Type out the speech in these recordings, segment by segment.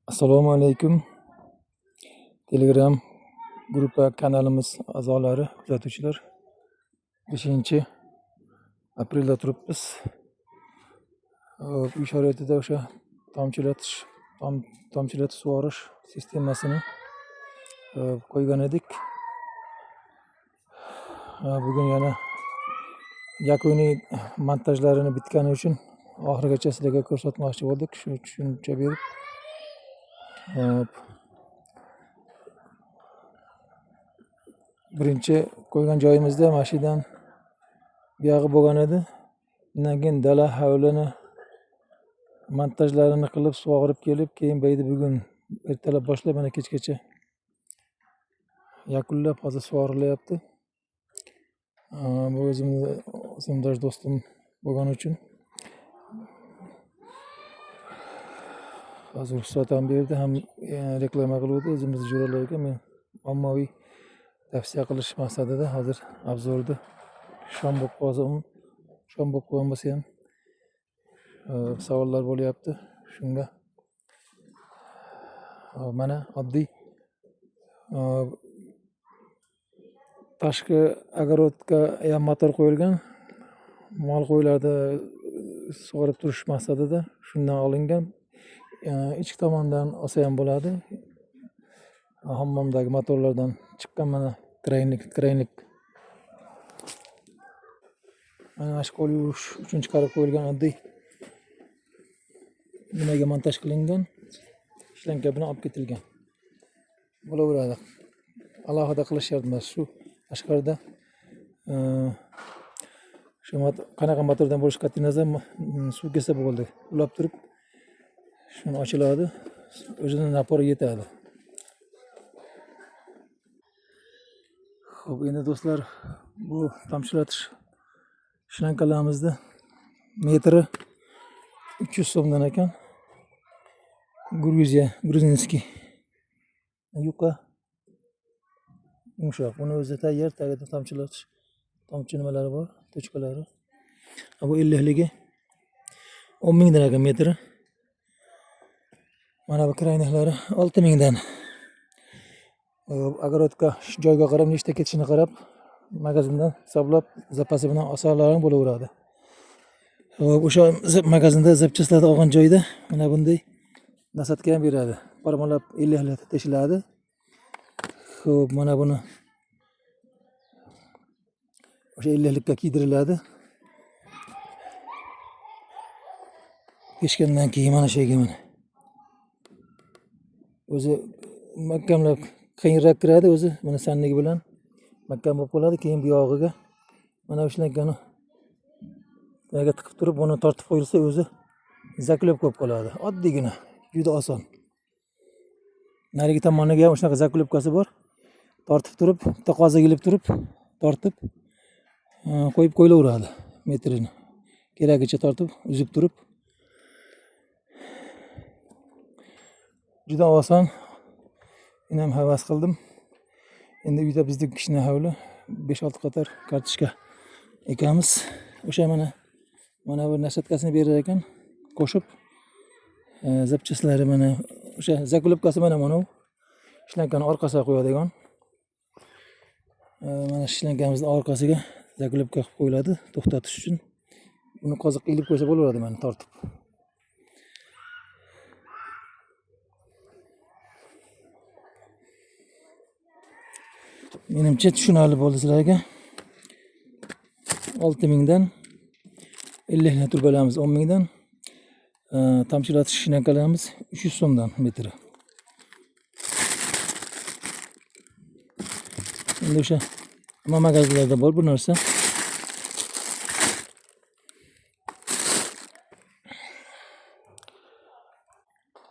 Assalomu alaykum. Telegram gruppa kanalimiz a'zolari, kuzatuvchilar. 5-aprelda turibmiz. Uy sharoitida o'sha tomchilatish sug'orish sistemasini qo'ygan edik. Bugun yana yakuniy montajlarini bitgani uchun oxirigacha sizlarga ko'rsatmoqchi bo'ldik. Shu tushuncha berib birinchi qo'ygan joyimizda mashinadan buyog'i bo'lgan edi. Undan keyin dala hovlini montajlarini qilib sug'orib kelib, keyin bugun ertalab boshlab mana kechgacha yakunlab hozir sug'orilyapti. Bu o'zimni sinfdosh do'stim bo'lgani uchun hozir ruxsat ham berdi, ham reklama qiluvdi o'zimizni jo'ralarga. Men ommaviy tavsiya qilish maqsadida hozir obzorda shom bo'lib qolgan bo'lsa ham savollar bo'lyapti. Shunga mana oddiy tashqi огородga ham motor qo'yilgan, mol qo'ylarni sug'orib turish maqsadida shundan olingan. Ichki tomondan olsa ham bo'ladi. Hammomdagi motorlardan chiqqan mana trenlik. Mana shu qo'l yuvish uchun chiqarib qo'yilgan oddiy nimaga montaj qilingan shlanka bilan olib ketilgan. Bo'laveradi. Alohida qilish shart emas. Shu tashqarida shu qanaqa motordan bo'lishi qat'iy nazar suv kelsa bo'ldi. Ulab turib shuni ochiladi. O'zining napori yetadi. Xo'p, endi do'stlar, bu tomchilatish shlankalarimizni metri 300 so'mdan ekan. Gruzinskiy. Yuqa yumshoq. Buni o'zi tayyor, tagida tomchi nimalari bor, tochkalari. Bu 50ligi 10 mingdan ekan metri. Mana bu krayniklari 6 mingdan. Огородga joyga qarab, nechta ketishini qarab, magazindan hisoblab, zapasi bilan olsalaring bo'laveradi. O'sha magazinda zapchastlarni olgan joyda mana bunday nasatka ham beradi. Parmalab 50 teshiladi. Xo'p, mana buni o'sha 50likka kiydiriladi. Peshkandan keyin mana shuyga mana. O'zi mahkamlab qiyinroq kiradi o'zi, mana sannigi bilan mahkam bo'lib qoladi. Keyin bu yog'iga mana ushlankani tagiga tiqib turib, buni tortib qo'yilsa o'zi zaklep bo'lib qoladi. Oddiygina, juda oson. Narigi tomoniga ham shunaqa zaklepkasi bor. Tortib turib, taqoza kelib turib, tortib qo'yib qo'yilaveradi metrini. Keragicha tortib, uzib turib. Juda oson. Men ham havas qildim. Endi uyda bizning kichkina hovli 5-6 qator kartoshka ekamiz. O'sha mana bir nasatkasini berar ekan, qo'shib zapchastlari mana o'sha zaklepkasi mana bu shlankani orqasiga qo'yadigan. Mana shlankamizning orqasiga zaklepka qilib qo'yiladi to'xtatish uchun. Buni qoziq ilib qo'ysa bo'laveradi mana tortib. Menimcha tushunarli bo'ldi sizlarga. 6 mingdan 50 turbalarimiz 10 mingdan, tomchilatish shlankalarimiz 300 so'mdan metri. Endi o'sha magazinlarda bor bu narsa.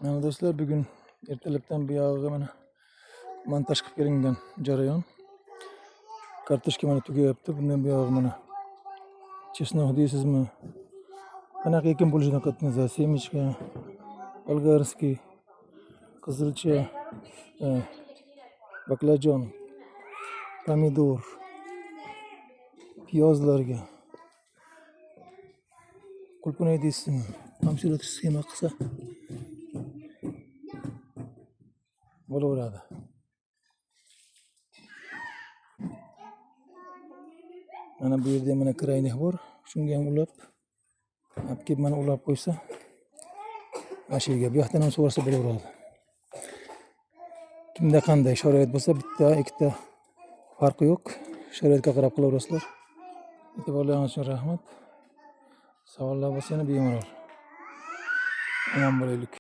Mana do'stlar, bugun ertalabdan buyog'iga mana montaj qilib kelingan jarayon. Kartoshka mana tugayapti. Bundan buyog'i mana chesnoq deysizmi? Qanaqa ekin bo'lishidan qat'iy nazar, semichka, bolgarskiy, qizilcha, baklajon, pomidor, piyozlarga qulpunay deysizmi? Tomchilatish sxema qilsa bo'laveradi. Mana bu yerda mana kraynik bor. Shunga ham ulab, olib kelib mana ulab qo'ysa, ashiga bu yoqdan ham sug'orsa bo'laveradi. Kimda qanday sharoit bo'lsa, bitta, ikkita farqi yo'q. Sharoitga qarab qilaverasizlar. E'tiborlaringiz uchun rahmat. Savollar bo'lsa yana bemalol. Omon bo'laylik.